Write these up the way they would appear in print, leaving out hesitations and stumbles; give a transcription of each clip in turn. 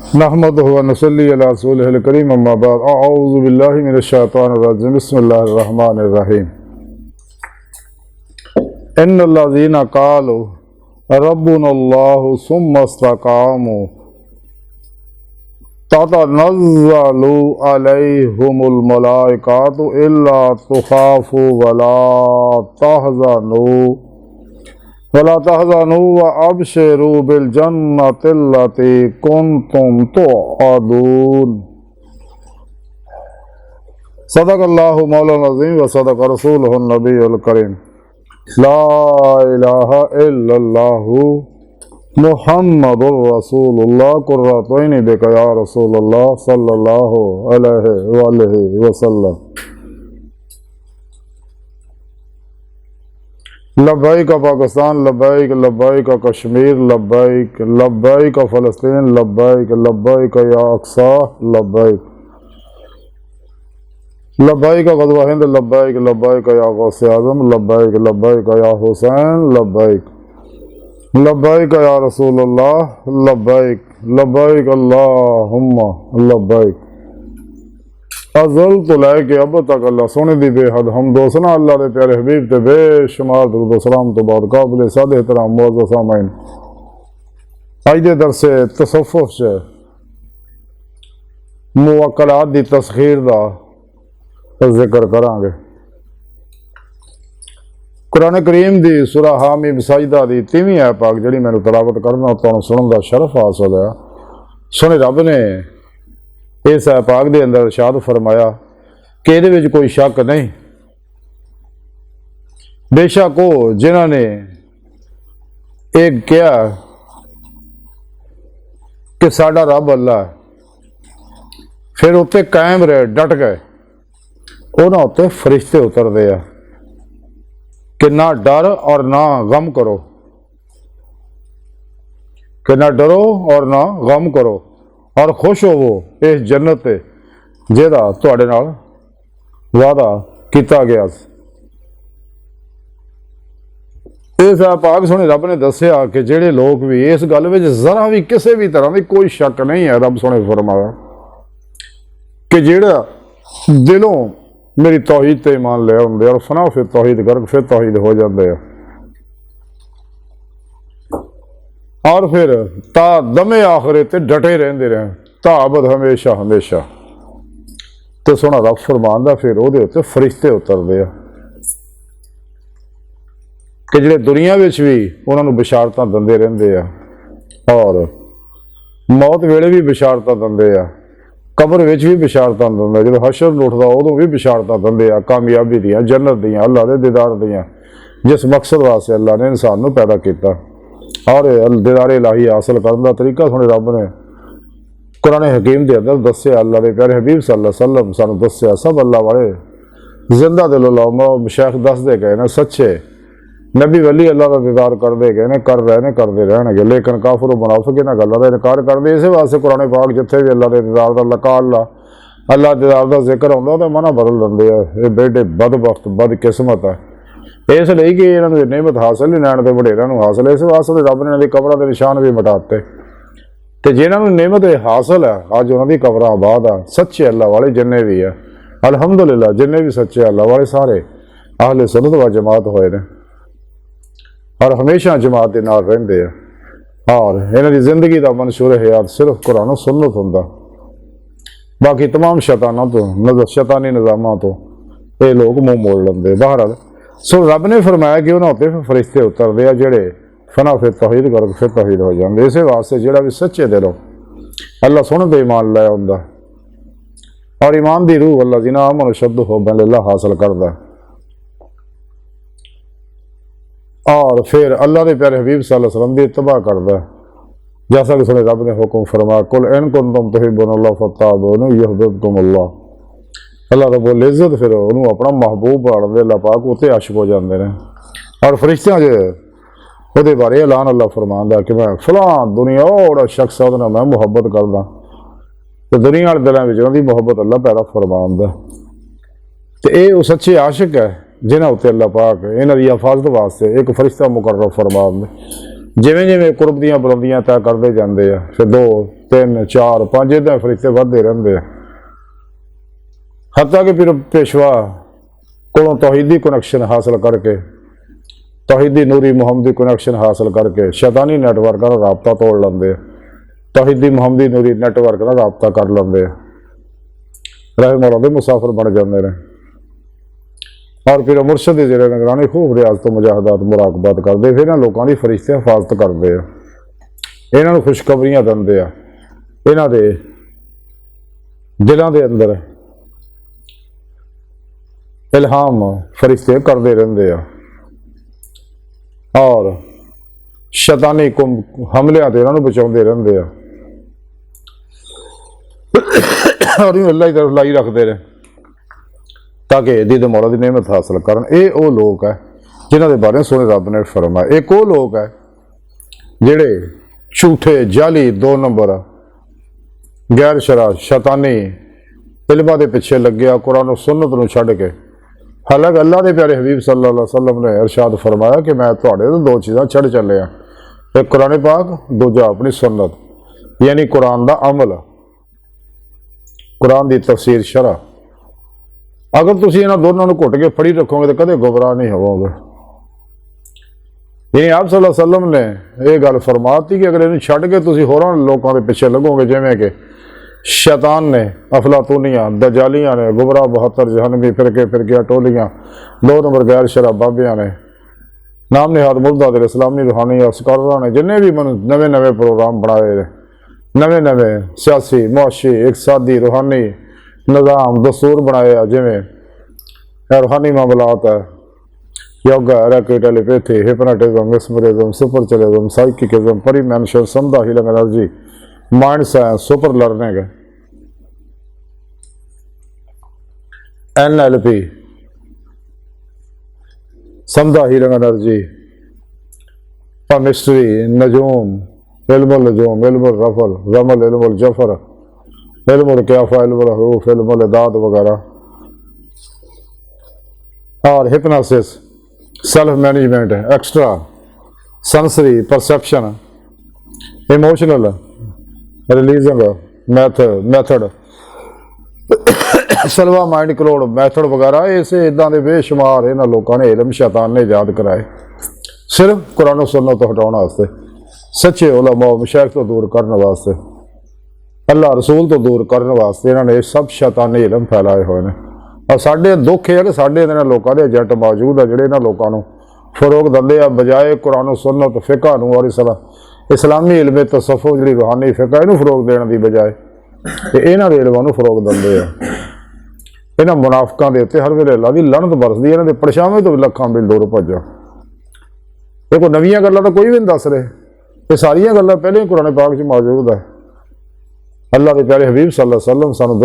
नहमदुहु व नसल्ली अला रसूलिहिल करीम अम्मा बाद अऊज़ु बिल्लाहि मिनश शैतानिर रजीम बिस्मिल्लाहिर रहमानिर रहीम इन्नल्लज़ीना क़ालू रब्बुनल्लाहु सुम्मा इस्तक़ामू ततनज़्ज़लु अलैहिमुल मलाइकतु इल्ला तुख़ाफ़ू वला तहज़नू व अबशिरू बिल जन्नतिल्लती कुन्तुम तुअदून। सदक़ल्लाहु मौलाना अज़ीम व सदक़ रसूलुहुन नबियुल करीम। ला इलाहा इल्लल्लाहु मुहम्मदुर रसूलुल्लाह कुर्रतु ऐनी बिका या रसूलल्लाह सल्लल्लाहु अलैहि वसल्लम। लब्बैक पाकिस्तान, लब्बैक लब्बैक कश्मीर, लब्बैक लब्बैक फ़लस्तीन, लब्बैक लब्बैक या अक्सा, लब्बैक लब्बैक ग़ज़वा हिंद, लब्बैक लब्बैक या गौसे आज़म, लब्बैक लब्बैक या हुसैन, लब्बैक लब्बैक या रसूलल्लाह, लब्बैक लब्बैक अल्लाहुम्मा लब्बैक। अज़ल तो लैके अब तक अल्लाह सोने दी बेहद हम दोसना अल्लाह के प्यारे हबीब ते बेशुमार दुरूद सलाम तो बाद काबिल साद एहतराम मुअज़्ज़ज़ सामईन, अज दे दरसे तसव्वुफ़ च मुवक्कलात दी तस्खीर दा जिक्र करांगे। कुरान करीम दी सूरा हामीम सजदा दी 3वीं आयत पाक जिहड़ी मैनूं तलावत करना तुहानूं सुनन दा शरफ हासिल है। सुने रब ने इस पाक के अंदर इरशाद फरमाया कि ये कोई शक नहीं, बेशक वो जिन्होंने एक कहा कि साडा रब अल्लाह है, फिर उत्ते कायम रहे, डट गए, उन्होंने उत्ते फरिश्ते उतरते हैं कि ना डर और ना गम करो, कि ना डरो और ना गम करो और खुश होवो इस जन्नत ते जिहदा तुहाडे नाल वादा किया गया। इस पाक सोने रब ने दसिया कि जिहड़े लोग भी इस गल विच जरा भी किसी भी तरह की कोई शक नहीं है, रब सोने फरमाया कि जिहड़ा दिलों मेरी तौहीद ते ईमान ले आउंदे और फना फिर तौहीद गर्क फिर तौहीद हो जाते हैं और फिर ता दमे आखिरे ते डटे रहते रहे ताबद हमेशा हमेशा। तो सोना रब फरमांदा फिर उहदे उत्ते फरिश्ते उतरते हैं कि जिहड़े दुनिया विच भी उन्होंने बशारतां दिंदे रहंदे आ और मौत वेले भी बशारतां दिंदे आ, कबर विच भी बशारतां दिंदे, जो हशर उठदा उदों भी बशारतां दिंदे आ कामयाबी दियां, जन्नत दियां, अल्लाह दे दीदार दियां, जिस मकसद वास्ते अल्लाह ने इंसान नूं पैदा किया। और दीदार इलाही हासिल करने का तरीका सुने रब ने कुरान हकीम के अंदर दसिया, अल्लाह के प्यारे हबीब सल्लल्लाहु अलैहि वसल्लम सानू दसिया। सब अल्लाह वाले जिंदा दिल मशाइख दसते गए ने, सच्चे नबी वली अल्लाह का दीदार करते गए ने, कर रहे ने, करते रहने, लेकिन काफिर मुनाफिक इन्हां गल्लां दा इनकार करते। इस वास्ते कुरान पाक जिथे भी अल्लाह के दीदार का लका अल्लाह दीदार का जिक्र आउंदा तो मना बदल दिंदे आ। ये बेटे बदबख्त बदकिस्मत है इसलिए कि इन्होंने नेमत हासिल नहीं, नैन के वडेरिਆਂ ਨੂੰ हासिल, इस वास्ते रब ने इन्होंने कबरों के निशान भी मिटाते। तो जिन्होंने नेमत हासिल है अज उन्होंने कबर आबाद आ, सच्चे अल्लाह वाले जिन्ने भी है अलहमदुलिल्लाह, जिन्ने भी सच्चे अल्लाह वाले सारे आहले सुन्नत व जमात होए ने और हमेशा जमात के नाल रहिंदे आ और इन्हां दी जिंदगी का मंशूर हयात सिर्फ कुरान सुन्नत हुंदा। बाकी तमाम शैतानां तो शैतानी निज़ामां तो ये लोग मुँह मोड़ लेंदे। बहरहाल सो रब ने फरमाया कि उन्होंने उत्ते फरिश्ते उतरते हैं जिहड़े फना फिर तौहीद कर फिर तौहीद हो जाते। इस वास्ते जिहड़ा भी सच्चे दिलों अल्लाह सोने ते ईमान लै आउंदा और ईमान की रूह अल्लाह जिन्ना अमन शब्द हो बिल्लाह हासिल करता और फिर अल्लाह के प्यारे हबीब सल्लल्लाहु अलैहि वसल्लम की इत्तबा करता। जैसा कि सुने रब ने हुक्म फरमाया, कुल इन कुंतुम तुहिब्बूनल्लाह फत्तबिऊनी युहब्बिबकुमुल्लाह। अल्लाह रब्बुल इज़्ज़त फिर उन्होंने अपना महबूब बनाते, अल्लाह पाक उत्ते आशिक हो जाते हैं और फरिश्तियां वो बारे ऐलान अल्लाह फरमांदा कि मैं फलां दुनिया और शख्स है मैं मुहब्बत करदा, तो दुनिया वाले दिलों में उन्होंने मुहब्बत अल्लाह पैदा फरमांदा। तो ये सच्चे आशिक है जिन्होंने उत्ते अल्लाह पाक इन्हों की हिफाजत वास्ते एक फरिश्ता मुकर्रर फरमांदे। ਜਿਵੇਂ ਜਿਵੇਂ ਕੁਰਬ ਦੀਆਂ ਬੁਲੰਦੀਆਂ ਤੈਅ ਕਰਦੇ ਜਾਂਦੇ ਆ, ਫਿਰ 2 3 4 5 ਇੱਦਾਂ ਫਰਿਸ਼ਤੇ ਵੱਧਦੇ ਰਹਿੰਦੇ ਆ। ਹੱਤਾਂ ਕਿ ਫਿਰ ਪੇਸ਼ਵਾ ਕੋਲੋਂ ਤੌਹੀਦੀ ਕਨੈਕਸ਼ਨ ਹਾਸਲ ਕਰਕੇ, ਤੌਹੀਦੀ ਨੂਰੀ ਮੁਹੰਮਦੀ ਕਨੈਕਸ਼ਨ ਹਾਸਲ ਕਰਕੇ ਸ਼ੈਤਾਨੀ ਨੈਟਵਰਕਾਂ ਦਾ ਰਾਬਤਾ ਤੋੜ ਲੈਂਦੇ ਆ, ਤੌਹੀਦੀ ਮੁਹੰਮਦੀ ਨੂਰੀ ਨੈਟਵਰਕ ਨਾਲ ਰਾਬਤਾ ਕਰ ਲੈਂਦੇ ਆ, ਰਾਹ ਮੌਲਾ ਦੇ ਮੁਸਾਫਿਰ ਬਣ ਜਾਂਦੇ ਨੇ। ਔਰ ਫਿਰ ਮੁਰਸ਼ਦ ਦੇ ਜਿਹੜੇ ਨਿਗਰਾਨੀ ਖੂਬ ਰਿਆਜ਼ ਤੋਂ ਮੁਜਾਹਦਾਤ ਮੁਰਾਕਬਾਤ ਕਰਦੇ, ਫਿਰ ਇਹਨਾਂ ਲੋਕਾਂ ਦੀ ਫਰਿਸ਼ਤੇ ਹਿਫਾਜ਼ਤ ਕਰਦੇ ਆ, ਇਹਨਾਂ ਨੂੰ ਖੁਸ਼ਖਬਰੀਆਂ ਦਿੰਦੇ ਆ, ਇਹਨਾਂ ਦੇ ਦਿਲਾਂ ਦੇ ਅੰਦਰ ਇਲਹਾਮ ਫਰਿਸ਼ਤੇ ਕਰਦੇ ਰਹਿੰਦੇ ਆ, ਔਰ ਸ਼ੈਤਾਨੀ ਹਮਲਿਆਂ ਤੋਂ ਇਹਨਾਂ ਨੂੰ ਬਚਾਉਂਦੇ ਰਹਿੰਦੇ ਆ, ਔਰ ਇਹਨੂੰ ਅੱਲਾਹ ਦੀ ਤਰਫ ਲਾਈ ਰੱਖਦੇ ਨੇ ताकि दीद मौला की नेमत हासिल करन। ये वो लोग है जिन्हों के बारे सोने रब ने फरमाया। एक वो लोग है जिहड़े झूठे जाली 2 नंबर गैर शरा शैतानी इल्मां दे पिछे लग्या, कुरान और सुन्नत नूं छड्ड के। हालांकि अल्लाह के प्यारे हबीब सल्लल्लाहु अलैहि वसल्लम ने इरशाद फरमाया कि मैं तुहाडे तो 2 चीज़ां छड्ड चलिया, एक कुरान पाक, दूजा अपनी सुन्नत, यानी कुरान दा अमल, कुरान दी तफसीर शरा। अगर तुसीं इन्हां दोनों नूं घुट के फड़ी रखोगे तो कदे गुमराह नहीं होवोगे। यानी आप सल्लल्लाहु अलैहि वसल्लम ने यह गल फरमाती कि अगर इन्हूं छड्ड के तुसीं होरां लोकां दे पिछे लगोगे, जिवें कि शैतान ने, अफलातूनियां, दजालियां ने, गुमराह 72 जहन्नमी फिरके टोलियां, 2 नंबर गैर शरा बाबियां ने, नाम निहाद मुर्दा इस्लामी रूहानी और स्कॉलरां ने जिन्हें भी नवे नवे प्रोग्राम बनाए, नवे नवे सियासी मुआशी इकसादी रूहानी निज़ाम दस्तूर बनाए, जिमें रूहानी मामलात है, योगा, रैकेट, allopathy, hypnotism, mesmerism, spiritualism, psychicism, परिमेंशन, समझा healing energy, mind science, super learning, NLP, समझा हीलिंग एनर्जी, केमिस्ट्री, नजूम, इल्मुल नजूम, इल्मुल रफल, रमल, इल्मुल जफर, इल्मुल क्याफा, इल्मुल हरूफ, इल्मुल दाद वगैरह, और hypnosis, self management, extra sensory perception, emotional releasing method, Silva mind control method वगैरह, इसे इदां दे बेशुमार इन्हां लोकां ने इलम शैतान ने ईजाद कराए, सिर्फ कुरान और सुन्नत तो हटाने वास्ते, सच्चे उलमा मशाइख तो दूर करने वास्ते, अल्लाह रसूल तो दूर करने वास्ते इन्होंने सब शैतानी इलम फैलाए हुए हैं। और साढ़े दुख है कि साढ़े इन्होंने लोगों के एजेंट मौजूद है जिहड़े इन्हां लोगों को फरोग दिंदे आ, बजाए कुरान और सुन्नत फिका नूं और इस्लामी इल्म तसव्वुफ जिहड़ी रूहानी फिका इहनूं फरोग देने की बजाय इन्हां दे इल्मां नूं फरोग दिंदे आ। इन्हां मुनाफिकां दे उत्ते हर वेले अल्लाह दी लानत बरसदी, इन्हां दे परछावें तो लखां मील दूर भज्जो। ये कोई नवीं गल्लां तो कोई भी नहीं दस रहे, ये सारियां गल्लां पहले ही कुरान पाक च मौजूद है। अल्लाह के प्यारे हबीब सल्लल्लाहु अलैहि वसल्लम सानूं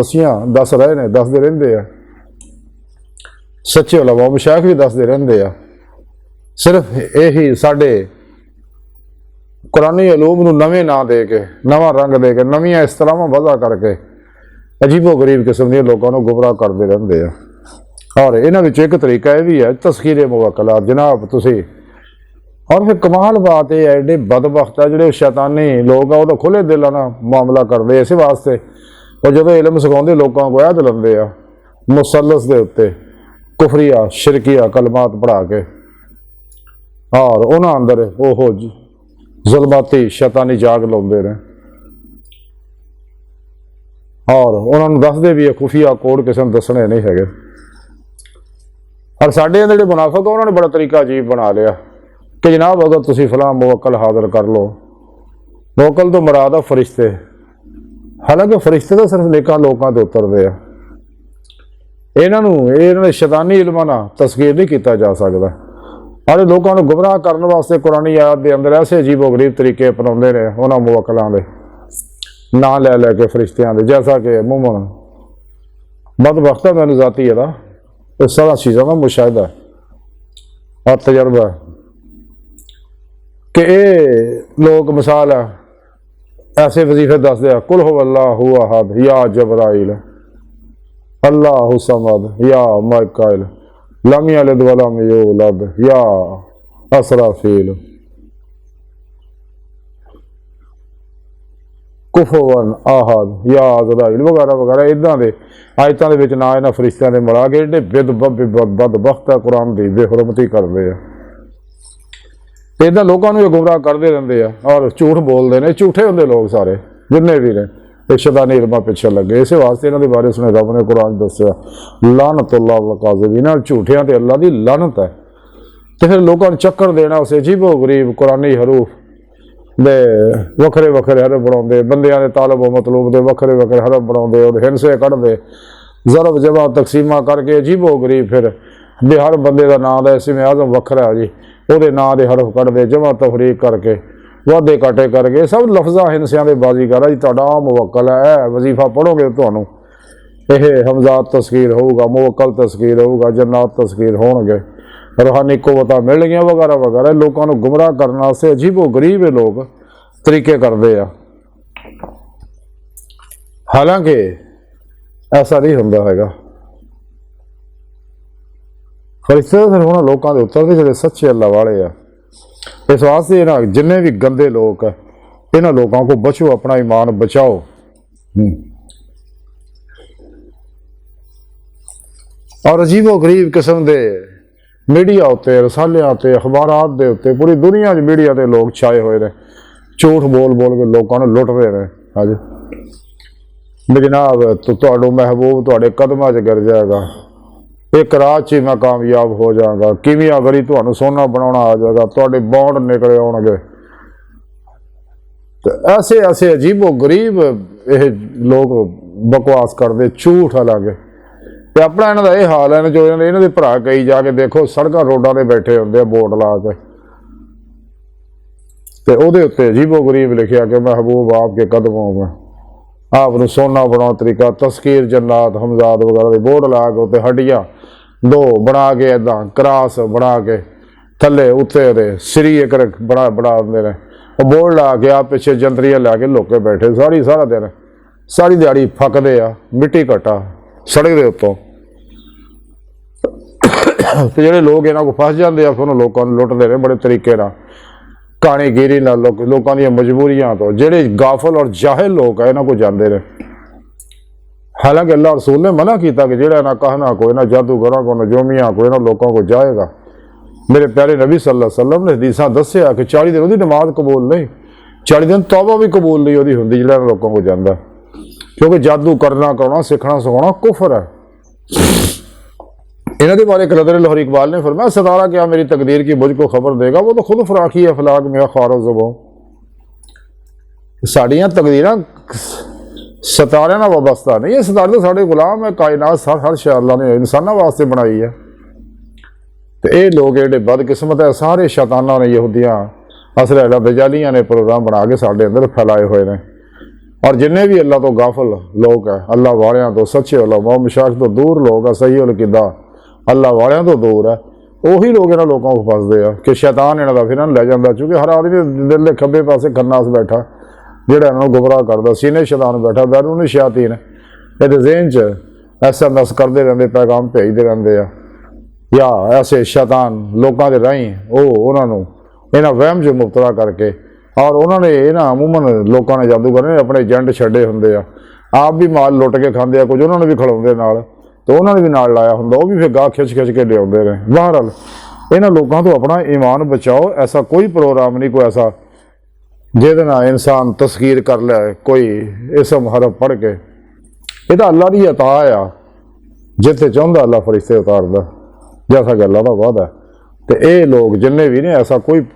दस रहे ने, दसदे रहिंदे आ, सच्चे उलमा मशाइख भी दसदे रहिंदे आ। सिर्फ यही साडे कुरानी उलूम नूं नवें नां दे के, नवां रंग दे के, नवीं इस्तलाहां वज़ा करके अजीबो गरीब किस्म के लोगों को गुमराह करते रहते हैं। और इन्हां विच एक तरीका यह भी है तस्खीरे मुवक्कलात जनाब तुसीं। और फिर कमाल बात यह है एडे बदबख्त है जो शैतानी लोग आ खुले दिल नाल मामला करते, इस वास्ते वो जो इलम सिखाते लोगों को ऐद लंदे आ मुसलस के उत्ते कुफरिया शिरकिया कलमात पढ़ा के, और उन्होंने अंदर ओहो जुल्माती शैतानी जाग लाते हैं, और उन्होंने दसते भी खुफिया कोड किसी ने दसने नहीं है। और साढ़े जो मुनाफिक उन्होंने बड़ा तरीका अजीब बना लिया कि जनाब अगर तुसीं फलां मुवक्कल हाजिर कर लो, मुवक्कल तो मुराद आ फरिश्ते, हालांकि फरिश्ते तो सिर्फ नेकां लोकां ते उतरदे आ, इन्होंने शैतानी इल्मां नाल तस्कीर नहीं किया जा सकता। और लोगों को गुमराह करने वास्ते कुरानी आयत के अंदर ऐसे अजीबो गरीब तरीके अपनाते हैं उन्होंने मुवक्कलां दे ना लै लैके फरिश्तियां दे, जैसा कि अमूमन बदबख्त है मैनूं जाती है इस सारा चीज़ों का मुशाहिदा और तजर्बा है कि ये लोग मिसाल है ऐसे वजीफे दसदे आ कुल हु अल्लाहु अहद या जबराइल अल्लाहु समद या माइकाइल लम यलिद वलम यूलद या असराफील। ਕੁਫਵਨ ਆਹਦ ਯਾਦ ਰਾਇਲ ਵਗੈਰਾ ਵਗੈਰਾ ਇਦਾਂ ਦੇ ਆਇਤਾਂ ਦੇ ਵਿੱਚ ਨਾ ਇਹਨਾਂ ਫਰਿਸ਼ਤਿਆਂ ਦੇ ਮਿਲਾ ਕੇ ਜਿਹੜੇ ਬਦਬਖਤ ਕੁਰਾਨ ਦੀ ਬੇਹੁਰਮਤੀ ਕਰਦੇ ਆ। ਇਦਾਂ ਲੋਕਾਂ ਨੂੰ ਇਹ ਗੁੰਮਰਾਹ ਕਰਦੇ ਰਹਿੰਦੇ ਆ ਔਰ ਝੂਠ ਬੋਲਦੇ ਨੇ। ਝੂਠੇ ਹੁੰਦੇ ਲੋਕ ਸਾਰੇ ਜਿੰਨੇ ਵੀ ਨੇ, ਇਹ ਸ਼ੈਤਾਨੀ ਇਲਮਾਂ ਪਿੱਛੇ ਲੱਗੇ। ਇਸੇ ਵਾਸਤੇ ਇਹਨਾਂ ਦੇ ਬਾਰੇ ਸੁਣੇ ਰੱਬ ਨੇ ਕੁਰਾਨ ਦੱਸਿਆ ਲਾਨਤੁल्लाह अल काज़िबीन, ਝੂਠਿਆਂ ਤੇ ਅੱਲਾ ਦੀ ਲਾਨਤ ਹੈ। ਤੇ ਫਿਰ ਲੋਕਾਂ ਨੂੰ ਚੱਕਰ ਦੇਣਾ ਉਸ ਅਜੀਬੋ ਗਰੀਬ ਕੁਰਾਨੀ ਹਰੂਫ ਦੇ ਵੱਖਰੇ ਵੱਖਰੇ ਹਰਫ ਬਣਾਉਂਦੇ, ਬੰਦਿਆਂ ਦੇ ਤਾਲਬ ਮਤਲੂਬ ਦੇ ਵੱਖਰੇ ਵੱਖਰੇ ਹਰਫ ਬਣਾਉਂਦੇ, ਉਹਦੇ ਹਿੰਸੇ ਕੱਢਦੇ, ਜ਼ਰਬ ਜਮਾ ਤਕਸੀਮਾਂ ਕਰਕੇ ਅਜੀਬੋ ਗਰੀਬ ਫਿਰ ਵੀ ਹਰ ਬੰਦੇ ਦਾ ਨਾਂ ਦਾ ਇਸਮ ਆਜ਼ਮ ਵੱਖਰਾ ਜੀ, ਉਹਦੇ ਨਾਂ ਦੇ ਹਰਫ ਕੱਢਦੇ, ਜਮਾ ਤਫਰੀਕ ਕਰਕੇ ਵਾਧੇ ਘਾਟੇ ਕਰਕੇ ਸਭ ਲਫ਼ਜ਼ਾਂ ਹਿੰਸਿਆਂ ਦੇ ਬਾਜ਼ੀਗਰ ਜੀ। ਤੁਹਾਡਾ ਮੁਵੱਕਲ ਹੈ, ਇਹ ਵਜ਼ੀਫਾ ਪੜ੍ਹੋਗੇ ਤੁਹਾਨੂੰ ਇਹ ਹਮਜ਼ਾਤ ਤਸਕੀਰ ਹੋਊਗਾ, ਮੁਵੱਕਲ ਤਸਕੀਰ ਹੋਊਗਾ, ਜन्नात ਤਸਕੀਰ ਹੋਣਗੇ, रूहानी कुव्वतां मिलणगीआं वगैरह वगैरह। लोगों को गुमराह करने वास्ते अजीबो गरीब लोग तरीके करते हैं। हालांकि ऐसा नहीं होंदा हैगा। फरिश्ते फिर उन्होंने लोगों के उतरते जो सच्चे अल्लाह वाले आ। इस वास्ते इन्हां जिन्ने भी गंदे लोग है इन्हां लोगों को बचो, अपना ईमान बचाओ। और अजीबो गरीब किस्म के मीडिया उत्ते, रसालियां उत्ते, अखबारात दे उत्ते पूरी दुनिया मीडिया के लोग छाए हुए ने, झूठ बोल बोल के लोगों को लुटते हैं। अज भी जनाब तो महबूब तुहाडे कदमां च गिर जाएगा, एक रात ही मैं कामयाब हो जाऊंगा, किवियां गरी तुहानूं सोना बनाना आ जाएगा, तुहाडे बॉन्ड निकले आउणगे। तो ऐसे ऐसे अजीबो गरीब ये लोग बकवास करते, झूठ अलग ਤੇ ਆਪਣਾ ਇਹਨਾਂ ਦਾ ਇਹ ਹਾਲ ਹੈ ਜੋ ਇਹਨਾਂ ਦੇ ਭਰਾ ਕਈ ਜਾ ਕੇ ਦੇਖੋ ਸੜਕਾਂ ਰੋਡਾਂ ਤੇ ਬੈਠੇ ਹੁੰਦੇ ਆ ਬੋਰਡ ਲਾ ਕੇ ਤੇ ਉਹਦੇ ਉੱਤੇ ਅਜੀਬੋ ਗਰੀਬ ਲਿਖਿਆ ਕਿ ਮਹਿਬੂਬ ਆਪ ਕੇ ਕਦਮੋਂ में आप ਨੂੰ सोना बनाओ तरीका तस्कीर जन्नात हमजाद वगैरह ਦੇ ਬੋਰਡ ਲਾ ਕੇ ਉੱਤੇ ਹੱਡੀਆਂ ਦੋ ਬਣਾ ਕੇ ਇਦਾਂ ਕਰਾਸ ਬਣਾ ਕੇ ਥੱਲੇ ਉੱਤੇ ਉਹਦੇ ਸਰੀ ਇੱਕ ਬਣਾ ਦਿੰਦੇ ਨੇ ਉਹ ਬੋਰਡ ਲਾ ਕੇ ਆ ਪਿੱਛੇ ਜੰਤਰੀਆਂ ਲਾ ਕੇ ਲੋਕੇ ਬੈਠੇ ਸਾਰਾ ਦਿਨ ਸਾਰੀ ਦਿਹਾੜੀ ਫੱਕਦੇ ਆ ਮਿੱਟੀ ਘਟਾ सड़क के उत्तों। तो जोड़े लोग इन्हों को फस जाते हैं फिर लोगों को लुटते हैं बड़े तरीके कहानीगिरी लोगों दी मजबूरियां तो जोड़े गाफल और जाहिल लोग है इन्हों को जाते रहे। हालांकि अल्लाह रसूल ने मना किया कि जोड़ा ना कहना को इन्होंने जादूगरों को नजूमियां को इन्होंने लोगों को जाएगा। मेरे प्यारे नबी सल्लल्लाहु अलैहि वसल्लम ने हदीसां दस्सिया कि 40 दिन उसकी नमाज कबूल नहीं, 40 दिन तौबा भी कबूल नहीं होती होंगी जो लोगों को जाता, क्योंकि जादू करना कराना सीखना सिखाना कुफर है। इन्हों के बारे कलदर लाहौर इकबाल ने फरमाया सितारा क्या मेरी तकदीर की मुझको खबर देगा, वो तो खुद फराकी है फलाक में खारो ज़ुबो। साड़ियाँ तकदीर सितारे ना वाबस्ता नहीं है, सितारे तो साढ़े गुलाम है, कायनात हर शय अल्लाह ने इंसानों वास्ते बनाई है। तो ये लोग जेडे बदकिस्मत है सारे शैतानां ने यहूदियां असरैला दजालियां ने प्रोग्राम बना के साढ़े अंदर फैलाए हुए हैं। और जिन्हें भी अल्लाह तो गाफल लोग है, अल्लाह वालियां तो सच्चे उलमा मशाइख तो दूर लोग है, सही उल किदा अल्लाह वालियां तो दूर है, वही लोग इन्होंने लोगों को फसते हैं कि शैतान इन्हों का फिर लै जाता। क्योंकि हर आदमी दिल के खब्बे पासे खन्नास बैठा जोड़ा इन्होंने गुमराह करता, सीने शैतान बैठा बैरून शयातीन ये ज़हन च SMS करते रहते, पैगाम भेजते रहते हैं, या ऐसे शैतान लोगों के राही वो उन्होंने इन्होंने वहम च मुबतला करके और उन्होंने इन्होंने अमूमन लोगों ने जादूगर ने अपने एजेंट छड्डे होंदे आ, आप भी माल लुट के खांदे आ, कुछ उन्होंने भी खिलाउंदे नाल तो उन्होंने भी नाल लाया हुंदा, वो भी फिर गाह खिच खिच के लियाउंदे रहे। बहरहाल इन्हां लोगों तो अपना ईमान बचाओ। ऐसा कोई प्रोग्राम नहीं, कोई ऐसा जिहदे नाल इंसान तस्कीर कर लै कोई इसम हरफ पढ़ के, ये तो अल्लाह की अता आ, जिथे चाहुंदा अल्लाह फरिश्ते उतारदा, जैसा कि अल्लाह दा वादा है। तो ये लोग जिन्ने भी ने ऐसा कोई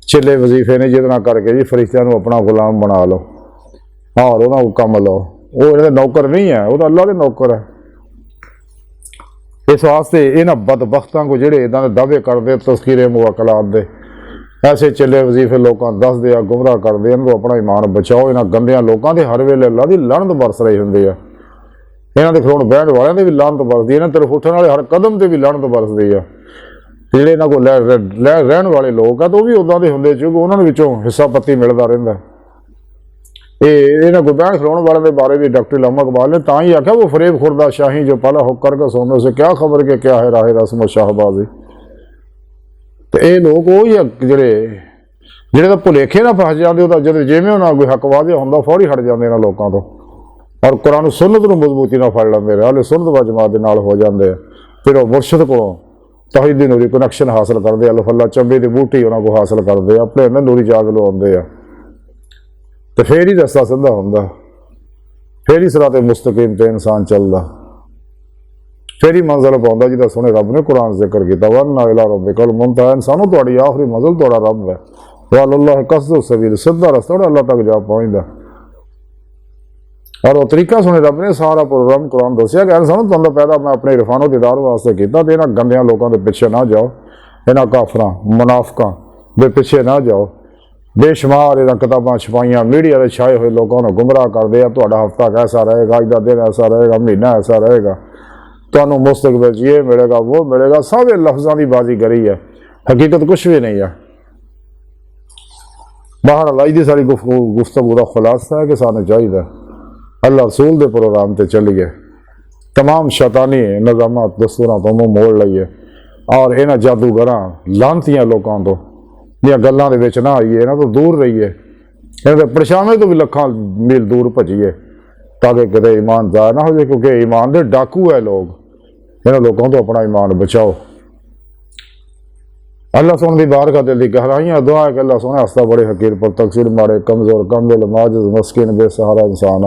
चिले वजीफे ने जिहदे नाल करके जी फरिश्तियां नूं अपना गुलाम बना लो और उन्हां को कम लो, वो इन्हां दे नौकर नहीं है, वो तो अल्लाह दे नौकर है। इस वास्ते इन्हां बदबख्तां को जिहड़े इदां दे दावे करदे तस्कीरे मुवक्कलात दे ऐसे चिले वजीफे लोगों दसदे आ, गुमराह करदे, इन्हां को अपना ईमान बचाओ। इन्हां गंदियां लोगों के हर वेले अल्लाह दी लानत बरस रही हुंदी है, इन्हां दे खलोण बहण वालियां दे भी लानत बरसदी, इन्हां तरफ उठण वाले हर कदम ते भी लानत बरसदी है। ਜਿਹੜੇ ਇਹਨਾਂ ਕੋਲ ਰਹਿਣ वाले लोग ਆ तो भी उदा के होंगे, क्योंकि उन्होंने विचों हिस्सा पत्ती मिलता रहा। ये इन्होंने कोई बहन खिलाने वाले के बारे भी डॉक्टर अल्लामा इकबाल ने तां ही आख्या वो फरेब खुरदा शाही जो पला हुक करके सोने से क्या खबर के क्या है राहे रस्म शाहबाजी। तो ये लोग वही जोड़े ਜਿਹੜੇ ਤਾਂ ਭੁਲੇਖੇ ਨਾ ਫਸ ਜਾਂਦੇ ਉਹ ਤਾਂ ਜਦੋਂ ਜਿਵੇਂ ਉਹਨਾਂ ਕੋਈ ਹੱਕ ਵਾਅਦਾ ਹੁੰਦਾ ਫੌਰੀ ਹਟ ਜਾਂਦੇ ਇਹਨਾਂ ਲੋਕਾਂ ਤੋਂ ਔਰ ਕੁਰਾਨ ਸੁਨਨਤ ਨੂੰ ਮਜ਼ਬੂਤੀ ਨਾਲ ਫੜ ਲੈਂਦੇ ਰਹੇ। ਹਾਲੇ ਸੁਨਨਤ ਵਾ ਜਮਾਤ ਦੇ ਨਾਲ ਹੋ ਜਾਂਦੇ ਆ। ਫਿਰ ਉਹ ਮੁਰਸ਼ਿਦ ਕੋਲੋਂ ਤੌਹੀਦ ਦੀ ਨੂਰੀ ਕਨੈਕਸ਼ਨ ਹਾਸਲ ਕਰਦੇ ਆ। ਅਲਫੱਲਾ ਚੱਬੇ ਦੀ ਬੂਟੀ ਉਹਨਾਂ ਕੋਲ ਹਾਸਲ ਕਰਦੇ ਆ। ਆਪਣੇ ਅੰਦਰ ਨੂਰੀ ਜਾਗ ਲਵਾਉਂਦੇ ਆ ਤੇ ਫਿਰ ਹੀ ਰਸਤਾ ਸਿੱਧਾ ਹੁੰਦਾ। ਫਿਰ ਹੀ ਸਿਰਾਤੇ ਮੁਸਤਕੀਮ ਤੇ ਇਨਸਾਨ ਚੱਲਦਾ। ਫਿਰ ਹੀ ਮੰਜ਼ਿਲ ਪਾਉਂਦਾ ਜਿਹਦਾ ਸੋਹਣੇ ਰੱਬ ਨੇ ਕੁਰਾਨ ਜ਼ਿਕਰ ਕੀਤਾ ਵੰਨਾ ਇਲਾ ਰੱਬਿਕਲ ਮੁਨਤਹਾ। ਇਨਸਾਨੋਂ ਤੁਹਾਡੀ ਆਖਰੀ ਮੰਜ਼ਿਲ ਤੁਹਾਡਾ ਰੱਬ ਹੈ। ਵਾਲੁੱਲਾਹ ਕਸਦੁ ਸਬੀਲ ਸਿੱਧਾ ਰਸਤਾ ਅੱਲਾਹ ਤੱਕ ਜਾ ਪਹੁੰਚਦਾ। और वह तरीका सुने रब ने सारा प्रोग्राम कुरान दसिया कि इंसान तुम पैदा मैं अपने इरफानो दीदार वास्ते किया। तो इन्होंने गंदिया लोगों के पिछे ना जाओ, इन्होंने काफर मुनाफकों के पिछे ना जाओ। बेशुमार इन्होंने किताबां छपाइया मीडिया के छाए हुए लोगों को गुमराह करते हैं। तुहाडा हफ्ता कैसा रहेगा, अज का दिन ऐसा रहेगा, महीना ऐसा रहेगा, तुहानू मुस्तकबिल ये मिलेगा वो मिलेगा। सब लफ्ज़ों की बाजीगरी है, हकीकत कुछ भी नहीं है। बाहर अल्लाह की सारी गुफ्तगू का खुलासा है कि सानू चाहिए अल्लाह रसूल के प्रोग्राम से चलीए, तमाम शैतानी निज़ामात दस्तूरों तो मुँह मोड़ लीए और इन्होंने जादूगर लानतियां लोगों तो ਦੀਆਂ ਗੱਲਾਂ ਦੇ ਵਿੱਚ ਨਾ ਆਈਏ, ਇਹਨਾਂ ਤੋਂ ਦੂਰ ਰਹੀਏ, ਇਹਨਾਂ ਦੇ ਪਰਛਾਵੇਂ ਤੋਂ ਵੀ ਲੱਖਾਂ ਮੀਲ ਦੂਰ ਭੱਜੀਏ ਤਾਂ ਕਿ ਕਿਤੇ ਈਮਾਨ ਜ਼ਾਇਆ ਨਾ ਹੋ ਜਾਏ। ਕਿਉਂਕਿ ਈਮਾਨ ਦੇ ਡਾਕੂ ਹੈ ਲੋग। ਇਹਨਾਂ ਲੋਕਾਂ ਤੋਂ ਆਪਣਾ ਈਮਾਨ ਬਚਾਓ। अल्लाह सोने की बारगाह दिल की गहराइयां दुआ है कि अल्लाह सोने हस्ता बड़े हकीर पर तकसीर मारे कमज़ोर कमदिल माजिज़ मस्किन बेसहारा इंसान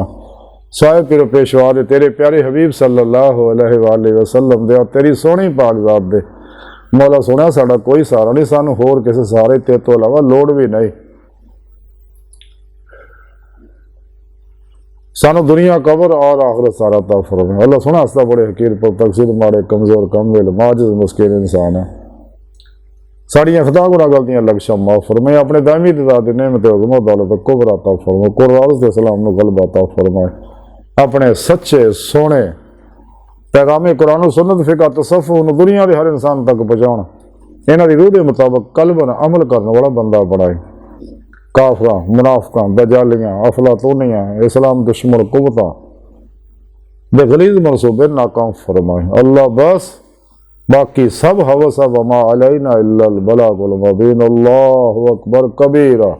साहिब पिरो पेशवा दे तेरे प्यारे हबीब सल्लल्लाहु अलैहि वसल्लम दे तेरी सोहनी पाक ज़ात दे मौला सोने साडा कोई सहारा नहीं, सानू होर किसी सहारे ते तो इलावा लोड़ भी नहीं। सानू दुनिया कबर और आखिरत सारा ता फरमाए। अल्लाह सोना हस्ता बड़े हकीर पर तकसीर मारे कमज़ोर कमदिल माजिज़ मस्किन इंसान साड़ियाँ खता गुना गलतियां लक्ष्य माफ फरमाए। अपने दामी दाद नेमत हुक्म दौलत कुबरा ता फरमाए। कुरवास दे सलाम नु गलबा ता फरमाए। अपने सच्चे सोने पैगामे कुरान सुन्नत फिका तसव्वुफ नु दुनिया के हर इंसान तक पहुँचाउण, इन्हां दी रूह के मुताबिक कल्बन अमल करने वाला बंदा बनाए। काफरा मुनाफिकां दजालियां अफलातूनियां इस्लाम दुश्मन कुवतां दे गलीज़ मनसूबे नाकाम फरमाए। अल्लाह बस बाकी सब हवस वमा अलैना इल्लल बलागुल मुबीन। अल्लाहु अकबर कबीरा।